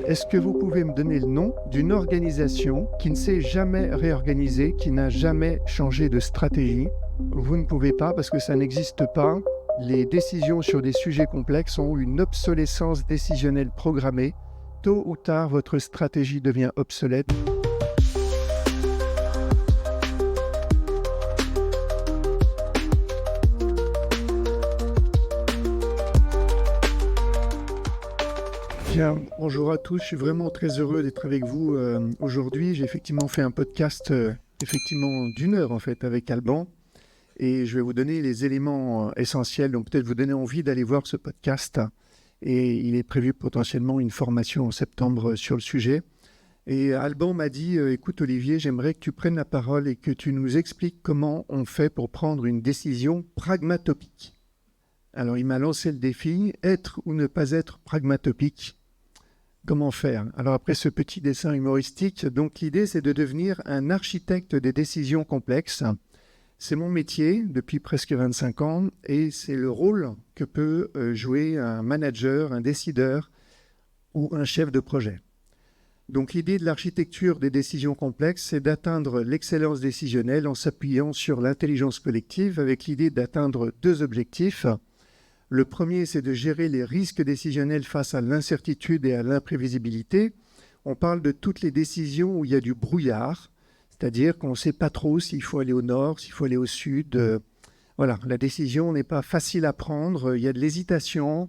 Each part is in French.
Est-ce que vous pouvez me donner le nom d'une organisation qui ne s'est jamais réorganisée, qui n'a jamais changé de stratégie? Vous ne pouvez pas parce que ça n'existe pas. Les décisions sur des sujets complexes ont une obsolescence décisionnelle programmée. Tôt ou tard, votre stratégie devient obsolète. Bien, bonjour à tous, je suis vraiment très heureux d'être avec vous aujourd'hui. J'ai effectivement fait un podcast d'une heure en fait avec Alban et je vais vous donner les éléments essentiels, donc peut-être vous donner envie d'aller voir ce podcast et il est prévu potentiellement une formation en septembre sur le sujet. Et Alban m'a dit, écoute Olivier, j'aimerais que tu prennes la parole et que tu nous expliques comment on fait pour prendre une décision pragmatopique. Alors il m'a lancé le défi, être ou ne pas être pragmatopique. Comment faire? Alors après ce petit dessin humoristique, donc l'idée c'est de devenir un architecte des décisions complexes. C'est mon métier depuis presque 25 ans et c'est le rôle que peut jouer un manager, un décideur ou un chef de projet. Donc l'idée de l'architecture des décisions complexes, c'est d'atteindre l'excellence décisionnelle en s'appuyant sur l'intelligence collective avec l'idée d'atteindre deux objectifs. Le premier, c'est de gérer les risques décisionnels face à l'incertitude et à l'imprévisibilité. On parle de toutes les décisions où il y a du brouillard, c'est-à-dire qu'on ne sait pas trop s'il faut aller au nord, s'il faut aller au sud. Voilà, la décision n'est pas facile à prendre, il y a de l'hésitation.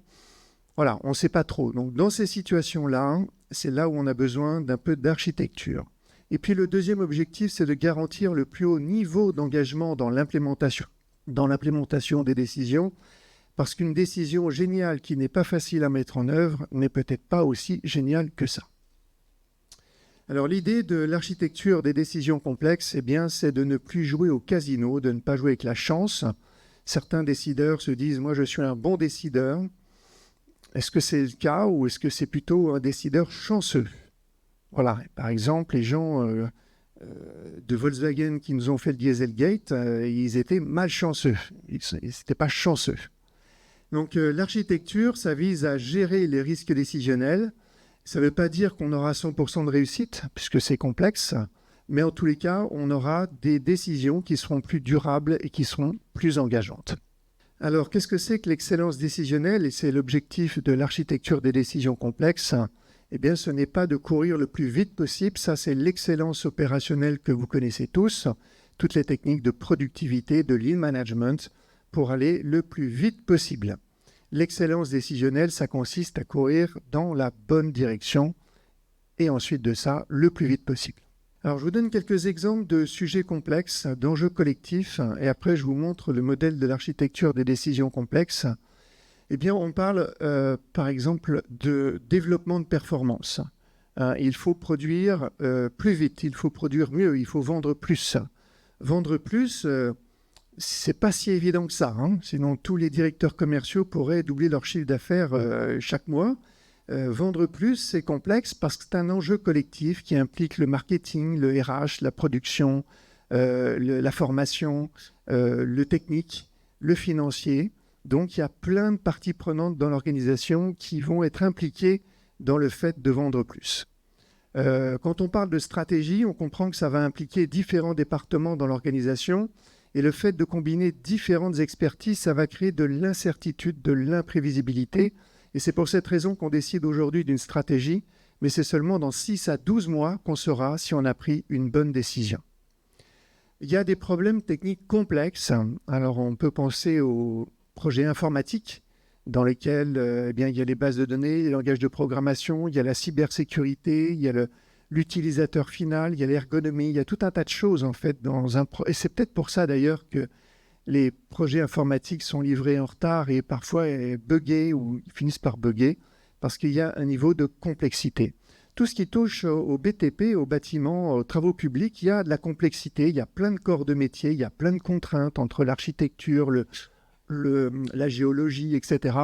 Voilà, on ne sait pas trop. Donc dans ces situations-là, c'est là où on a besoin d'un peu d'architecture. Et puis le deuxième objectif, c'est de garantir le plus haut niveau d'engagement dans l'implémentation des décisions. Parce qu'une décision géniale qui n'est pas facile à mettre en œuvre n'est peut-être pas aussi géniale que ça. Alors l'idée de l'architecture des décisions complexes, c'est de ne plus jouer au casino, de ne pas jouer avec la chance. Certains décideurs se disent « moi je suis un bon décideur ». Est-ce que c'est le cas ou est-ce que c'est plutôt un décideur chanceux? Voilà, par exemple, les gens de Volkswagen qui nous ont fait le Dieselgate, ils étaient malchanceux, ils n'étaient pas chanceux. Donc l'architecture, ça vise à gérer les risques décisionnels. Ça ne veut pas dire qu'on aura 100% de réussite, puisque c'est complexe, mais en tous les cas, on aura des décisions qui seront plus durables et qui seront plus engageantes. Alors, qu'est-ce que c'est que l'excellence décisionnelle? Et c'est l'objectif de l'architecture des décisions complexes. Eh bien, ce n'est pas de courir le plus vite possible, ça c'est l'excellence opérationnelle que vous connaissez tous, toutes les techniques de productivité, de lean management, pour aller le plus vite possible. L'excellence décisionnelle, ça consiste à courir dans la bonne direction et ensuite de ça, le plus vite possible. Alors, je vous donne quelques exemples de sujets complexes, d'enjeux collectifs, et après, je vous montre le modèle de l'architecture des décisions complexes. Eh bien, on parle, par exemple, de développement de performance. Il faut produire plus vite, il faut produire mieux, il faut vendre plus. Vendre plus, c'est pas si évident que ça, hein. Sinon tous les directeurs commerciaux pourraient doubler leur chiffre d'affaires chaque mois. Vendre plus, c'est complexe parce que c'est un enjeu collectif qui implique le marketing, le RH, la production, la formation, le technique, le financier. Donc il y a plein de parties prenantes dans l'organisation qui vont être impliquées dans le fait de vendre plus. Quand on parle de stratégie, on comprend que ça va impliquer différents départements dans l'organisation. Et le fait de combiner différentes expertises, ça va créer de l'incertitude, de l'imprévisibilité. Et c'est pour cette raison qu'on décide aujourd'hui d'une stratégie, mais c'est seulement dans 6 à 12 mois qu'on saura si on a pris une bonne décision. Il y a des problèmes techniques complexes. Alors on peut penser aux projets informatiques dans lesquels il y a les bases de données, les langages de programmation, il y a la cybersécurité, il y a l'utilisateur final, il y a l'ergonomie, il y a tout un tas de choses en fait et c'est peut-être pour ça d'ailleurs que les projets informatiques sont livrés en retard et parfois buggés ou finissent par bugger parce qu'il y a un niveau de complexité. Tout ce qui touche au BTP, au bâtiment, aux travaux publics, il y a de la complexité, il y a plein de corps de métier, il y a plein de contraintes entre l'architecture, la géologie, etc.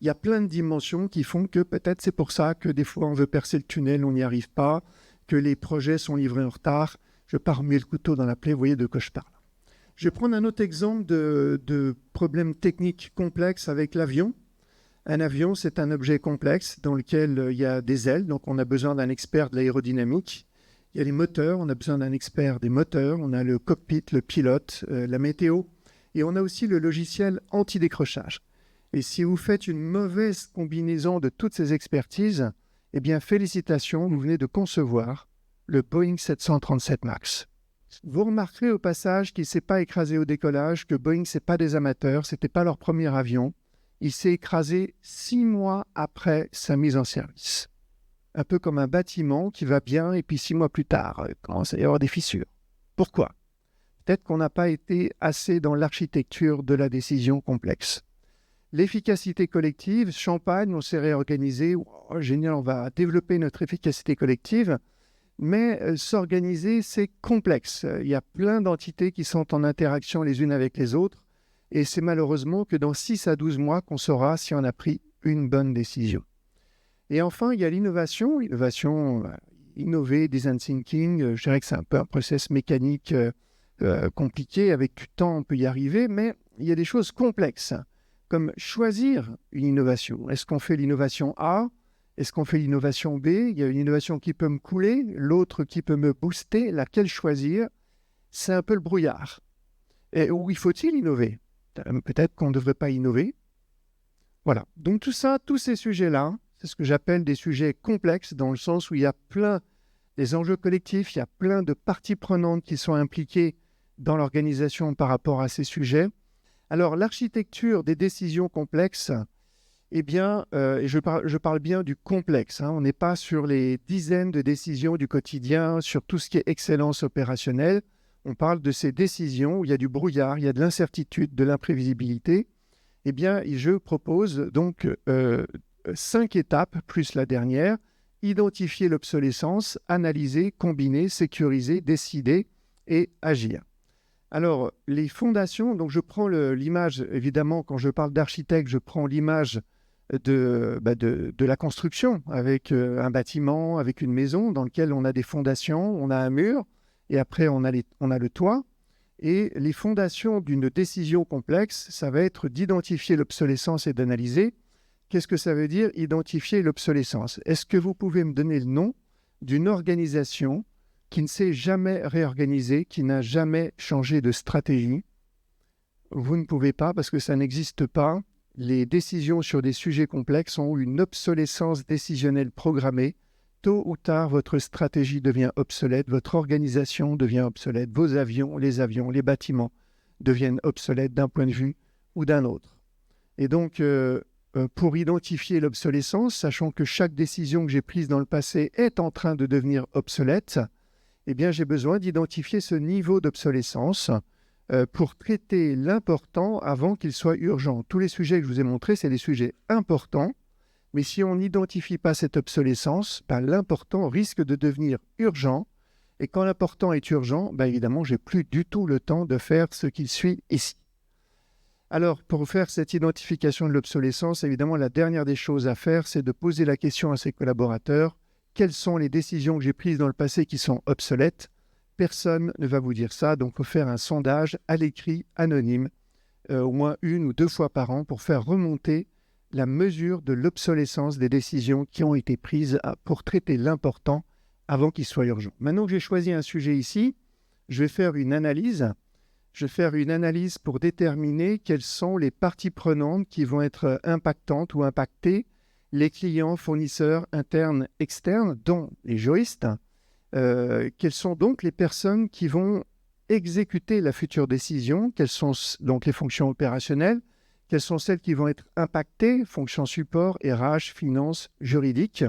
Il y a plein de dimensions qui font que peut-être c'est pour ça que des fois on veut percer le tunnel, on n'y arrive pas, que les projets sont livrés en retard. Je pars remuer le couteau dans la plaie, vous voyez de quoi je parle. Je vais prendre un autre exemple de problème technique complexe avec l'avion. Un avion, c'est un objet complexe dans lequel il y a des ailes, donc on a besoin d'un expert de l'aérodynamique. Il y a les moteurs, on a besoin d'un expert des moteurs. On a le cockpit, le pilote, la météo. Et on a aussi le logiciel anti-décrochage. Et si vous faites une mauvaise combinaison de toutes ces expertises, eh bien félicitations, vous venez de concevoir le Boeing 737 MAX. Vous remarquerez au passage qu'il ne s'est pas écrasé au décollage, que Boeing, ce n'est pas des amateurs, ce n'était pas leur premier avion. Il s'est écrasé 6 mois après sa mise en service. Un peu comme un bâtiment qui va bien et puis 6 mois plus tard, il commence à y avoir des fissures. Pourquoi ? Peut-être qu'on n'a pas été assez dans l'architecture de la décision complexe. L'efficacité collective, Champagne, on s'est réorganisé. Oh, génial, on va développer notre efficacité collective. Mais s'organiser, c'est complexe. Il y a plein d'entités qui sont en interaction les unes avec les autres. Et c'est malheureusement que dans 6 à 12 mois qu'on saura si on a pris une bonne décision. Et enfin, il y a l'innovation. Innover, design thinking, je dirais que c'est un peu un process mécanique compliqué. Avec du temps, on peut y arriver. Mais il y a des choses complexes, comme choisir une innovation. Est-ce qu'on fait l'innovation A ? Est-ce qu'on fait l'innovation B ? Il y a une innovation qui peut me couler, l'autre qui peut me booster. Laquelle choisir ? C'est un peu le brouillard. Et où il faut-il innover ? Peut-être qu'on ne devrait pas innover. Voilà. Donc tout ça, tous ces sujets-là, c'est ce que j'appelle des sujets complexes dans le sens où il y a plein des enjeux collectifs, il y a plein de parties prenantes qui sont impliquées dans l'organisation par rapport à ces sujets. Alors l'architecture des décisions complexes, eh bien, je parle bien du complexe. On n'est pas sur les dizaines de décisions du quotidien, sur tout ce qui est excellence opérationnelle. On parle de ces décisions où il y a du brouillard, il y a de l'incertitude, de l'imprévisibilité. Eh bien, je propose donc 5 étapes, plus la dernière. Identifier l'obsolescence, analyser, combiner, sécuriser, décider et agir. Alors, les fondations, donc je prends l'image, évidemment, quand je parle d'architecte, je prends l'image de la construction, avec un bâtiment, avec une maison dans lequel on a des fondations, on a un mur, et après on a le toit. Et les fondations d'une décision complexe, ça va être d'identifier l'obsolescence et d'analyser. Qu'est-ce que ça veut dire, identifier l'obsolescence ? Est-ce que vous pouvez me donner le nom d'une organisation qui ne s'est jamais réorganisée, qui n'a jamais changé de stratégie ? Vous ne pouvez pas parce que ça n'existe pas. Les décisions sur des sujets complexes ont une obsolescence décisionnelle programmée. Tôt ou tard, votre stratégie devient obsolète, votre organisation devient obsolète, vos avions, les bâtiments deviennent obsolètes d'un point de vue ou d'un autre. Et donc, pour identifier l'obsolescence, sachant que chaque décision que j'ai prise dans le passé est en train de devenir obsolète, eh bien, j'ai besoin d'identifier ce niveau d'obsolescence pour traiter l'important avant qu'il soit urgent. Tous les sujets que je vous ai montrés, c'est des sujets importants, mais si on n'identifie pas cette obsolescence, l'important risque de devenir urgent. Et quand l'important est urgent, évidemment, je n'ai plus du tout le temps de faire ce qu'il suit ici. Alors, pour faire cette identification de l'obsolescence, évidemment, la dernière des choses à faire, c'est de poser la question à ses collaborateurs. Quelles sont les décisions que j'ai prises dans le passé qui sont obsolètes ? Personne ne va vous dire ça, donc il faut faire un sondage à l'écrit, anonyme, au moins 1 ou 2 fois par an pour faire remonter la mesure de l'obsolescence des décisions qui ont été prises pour traiter l'important avant qu'il soit urgent. Maintenant que j'ai choisi un sujet ici, je vais faire une analyse. Je vais faire une analyse pour déterminer quelles sont les parties prenantes qui vont être impactantes ou impactées, les clients, fournisseurs, internes, externes, dont les juristes. Quelles sont donc les personnes qui vont exécuter la future décision, quelles sont donc les fonctions opérationnelles, quelles sont celles qui vont être impactées, fonctions support, RH, finance, juridique.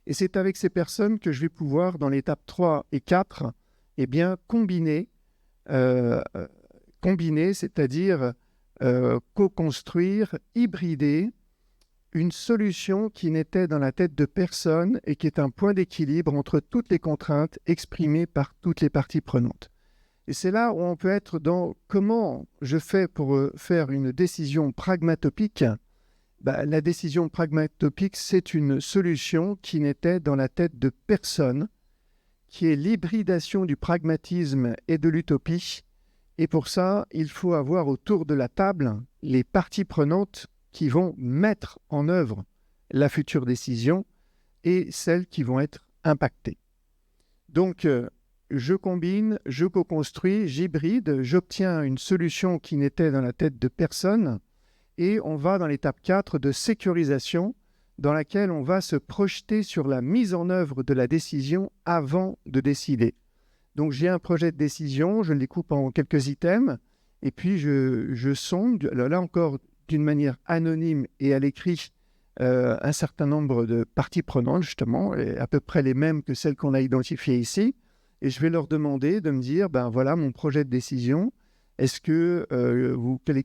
Et c'est avec ces personnes que je vais pouvoir, dans l'étape 3 et 4, combiner, c'est-à-dire co-construire, hybrider une solution qui n'était dans la tête de personne et qui est un point d'équilibre entre toutes les contraintes exprimées par toutes les parties prenantes. Et c'est là où on peut être dans comment je fais pour faire une décision pragmatopique. La décision pragmatopique, c'est une solution qui n'était dans la tête de personne, qui est l'hybridation du pragmatisme et de l'utopie. Et pour ça, il faut avoir autour de la table les parties prenantes qui vont mettre en œuvre la future décision et celles qui vont être impactées. Donc, je combine, je co-construis, j'hybride, j'obtiens une solution qui n'était dans la tête de personne et on va dans l'étape 4 de sécurisation dans laquelle on va se projeter sur la mise en œuvre de la décision avant de décider. Donc, j'ai un projet de décision, je le découpe en quelques items et puis je sonde, là encore d'une manière anonyme et à l'écrit, un certain nombre de parties prenantes, justement, et à peu près les mêmes que celles qu'on a identifiées ici. Et je vais leur demander de me dire, ben voilà mon projet de décision, est-ce que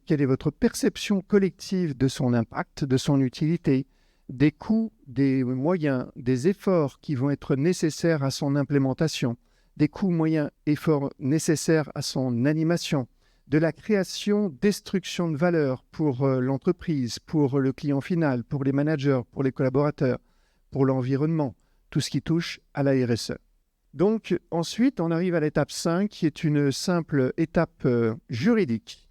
quelle est votre perception collective de son impact, de son utilité, des coûts, des moyens, des efforts qui vont être nécessaires à son implémentation, des coûts, moyens, efforts nécessaires à son animation, de la création, destruction de valeur pour l'entreprise, pour le client final, pour les managers, pour les collaborateurs, pour l'environnement, tout ce qui touche à la RSE. Donc ensuite, on arrive à l'étape 5, qui est une simple étape juridique,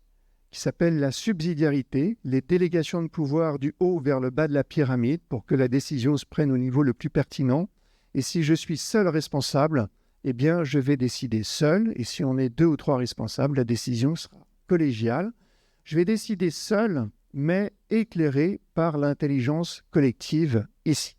qui s'appelle la subsidiarité, les délégations de pouvoir du haut vers le bas de la pyramide pour que la décision se prenne au niveau le plus pertinent. Et si je suis seul responsable, eh bien, je vais décider seul. Et si on est 2 ou 3 responsables, la décision sera collégiale. Je vais décider seul, mais éclairé par l'intelligence collective ici.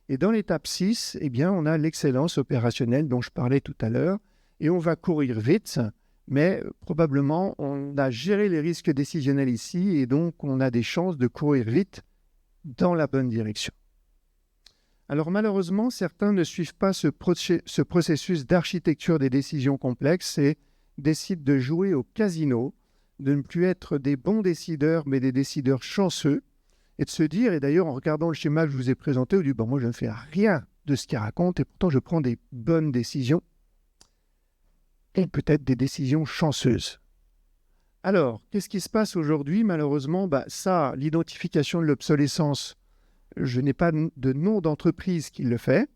Et dans l'étape 6, eh bien, on a l'excellence opérationnelle dont je parlais tout à l'heure. Et on va courir vite, mais probablement, on a géré les risques décisionnels ici et donc on a des chances de courir vite dans la bonne direction. Alors malheureusement, certains ne suivent pas ce processus d'architecture des décisions complexes et décident de jouer au casino, de ne plus être des bons décideurs, mais des décideurs chanceux, et de se dire, et d'ailleurs en regardant le schéma que je vous ai présenté, au début, moi je ne fais rien de ce qu'il raconte, et pourtant je prends des bonnes décisions, et peut-être des décisions chanceuses. Alors, qu'est-ce qui se passe aujourd'hui? Malheureusement, ça, l'identification de l'obsolescence, je n'ai pas de nom d'entreprise qui le fait,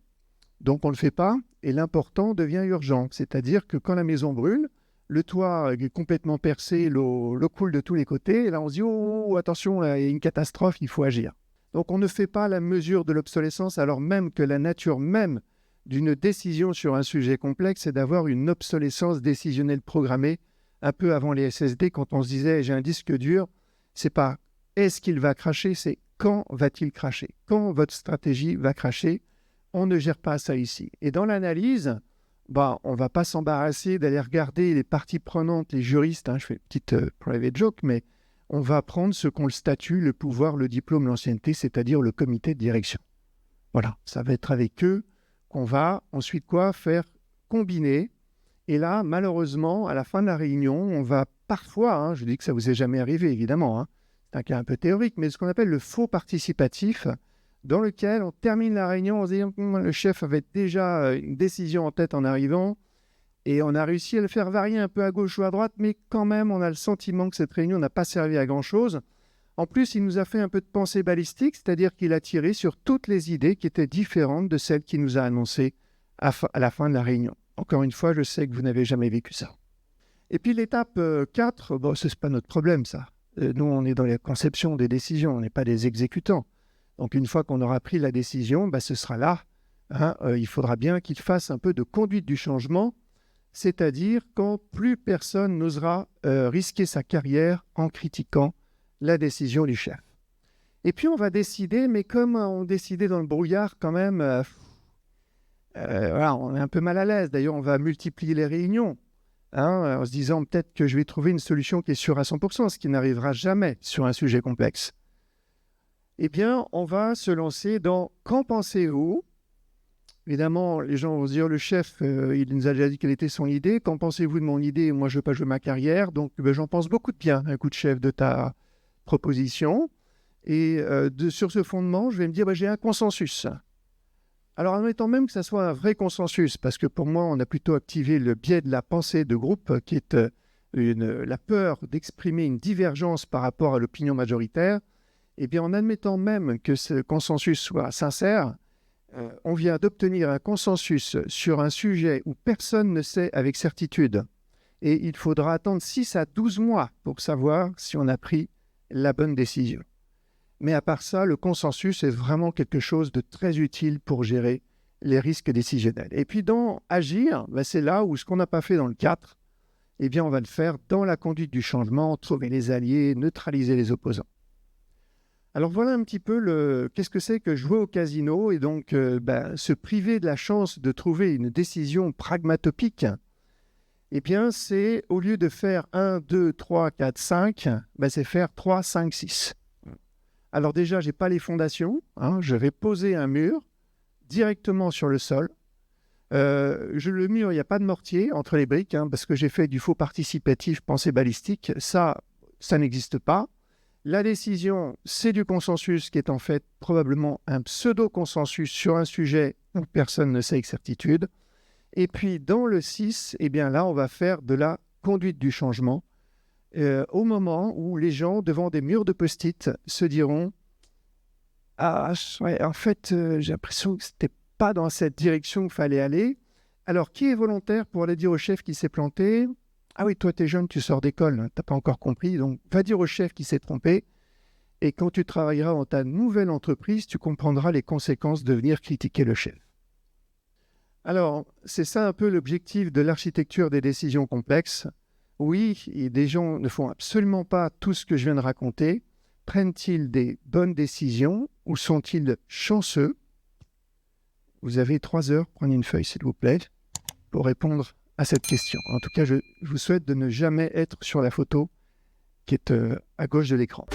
donc on ne le fait pas, et l'important devient urgent. C'est-à-dire que quand la maison brûle, le toit est complètement percé, l'eau coule de tous les côtés, et là on se dit « Oh, attention, là, il y a une catastrophe, il faut agir ». Donc on ne fait pas la mesure de l'obsolescence, alors même que la nature même d'une décision sur un sujet complexe, c'est d'avoir une obsolescence décisionnelle programmée, un peu avant les SSD, quand on se disait « j'ai un disque dur », c'est pas « est-ce qu'il va cracher », c'est quand va-t-il cracher? Quand votre stratégie va cracher? On ne gère pas ça ici. Et dans l'analyse, on ne va pas s'embarrasser d'aller regarder les parties prenantes, les juristes, je fais une petite private joke, mais on va prendre ce qu'ont le statut, le pouvoir, le diplôme, l'ancienneté, c'est-à-dire le comité de direction. Voilà, ça va être avec eux qu'on va ensuite faire combiner. Et là, malheureusement, à la fin de la réunion, on va parfois, je dis que ça ne vous est jamais arrivé évidemment, c'est un cas un peu théorique, mais ce qu'on appelle le faux participatif, dans lequel on termine la réunion en se disant le chef avait déjà une décision en tête en arrivant, et on a réussi à le faire varier un peu à gauche ou à droite, mais quand même, on a le sentiment que cette réunion n'a pas servi à grand-chose. En plus, il nous a fait un peu de pensée balistique, c'est-à-dire qu'il a tiré sur toutes les idées qui étaient différentes de celles qu'il nous a annoncées à la fin de la réunion. Encore une fois, je sais que vous n'avez jamais vécu ça. Et puis l'étape 4, ce n'est pas notre problème ça. Nous, on est dans la conception des décisions, on n'est pas des exécutants. Donc une fois qu'on aura pris la décision, ce sera là. Il faudra bien qu'il fasse un peu de conduite du changement, c'est-à-dire quand plus personne n'osera risquer sa carrière en critiquant la décision du chef. Et puis on va décider, mais comme on décidait dans le brouillard quand même, on est un peu mal à l'aise. D'ailleurs, on va multiplier les réunions en se disant peut-être que je vais trouver une solution qui est sûre à 100%, ce qui n'arrivera jamais sur un sujet complexe. Eh bien, on va se lancer dans « Qu'en pensez-vous » Évidemment, les gens vont se dire « Le chef, il nous a déjà dit quelle était son idée. Qu'en pensez-vous de mon idée? Moi, je ne veux pas jouer ma carrière. Donc, j'en pense beaucoup de bien, un coup de chef, de ta proposition. Et sur ce fondement, je vais me dire j'ai un consensus. » Alors, admettons même que ça soit un vrai consensus, parce que pour moi, on a plutôt activé le biais de la pensée de groupe, qui est la peur d'exprimer une divergence par rapport à l'opinion majoritaire. Eh bien, en admettant même que ce consensus soit sincère, on vient d'obtenir un consensus sur un sujet où personne ne sait avec certitude. Et il faudra attendre 6 à 12 mois pour savoir si on a pris la bonne décision. Mais à part ça, le consensus est vraiment quelque chose de très utile pour gérer les risques décisionnels. Et puis dans agir, c'est là où ce qu'on n'a pas fait dans le 4, eh bien on va le faire dans la conduite du changement, trouver les alliés, neutraliser les opposants. Alors voilà un petit peu qu'est-ce que c'est que jouer au casino et donc se priver de la chance de trouver une décision pragmatopique. Eh bien, c'est au lieu de faire 1, 2, 3, 4, 5, c'est faire 3, 5, 6. Alors déjà, je n'ai pas les fondations. Je vais poser un mur directement sur le sol. Le mur, il n'y a pas de mortier entre les briques parce que j'ai fait du faux participatif pensée balistique. Ça n'existe pas. La décision, c'est du consensus qui est en fait probablement un pseudo-consensus sur un sujet où personne ne sait avec certitude. Et puis dans le 6, eh bien là, on va faire de la conduite du changement au moment où les gens, devant des murs de post-it, se diront « Ah, ouais, en fait, j'ai l'impression que ce n'était pas dans cette direction qu'il fallait aller. Alors, qui est volontaire pour aller dire au chef qui s'est planté ? Ah oui, toi, tu es jeune, tu sors d'école, tu n'as pas encore compris. Donc, va dire au chef qui s'est trompé. Et quand tu travailleras dans ta nouvelle entreprise, tu comprendras les conséquences de venir critiquer le chef. » Alors, c'est ça un peu l'objectif de l'architecture des décisions complexes. Oui, des gens ne font absolument pas tout ce que je viens de raconter. Prennent-ils des bonnes décisions ou sont-ils chanceux ? Vous avez 3 heures, prenez une feuille s'il vous plaît, pour répondre à cette question. En tout cas, je vous souhaite de ne jamais être sur la photo qui est à gauche de l'écran.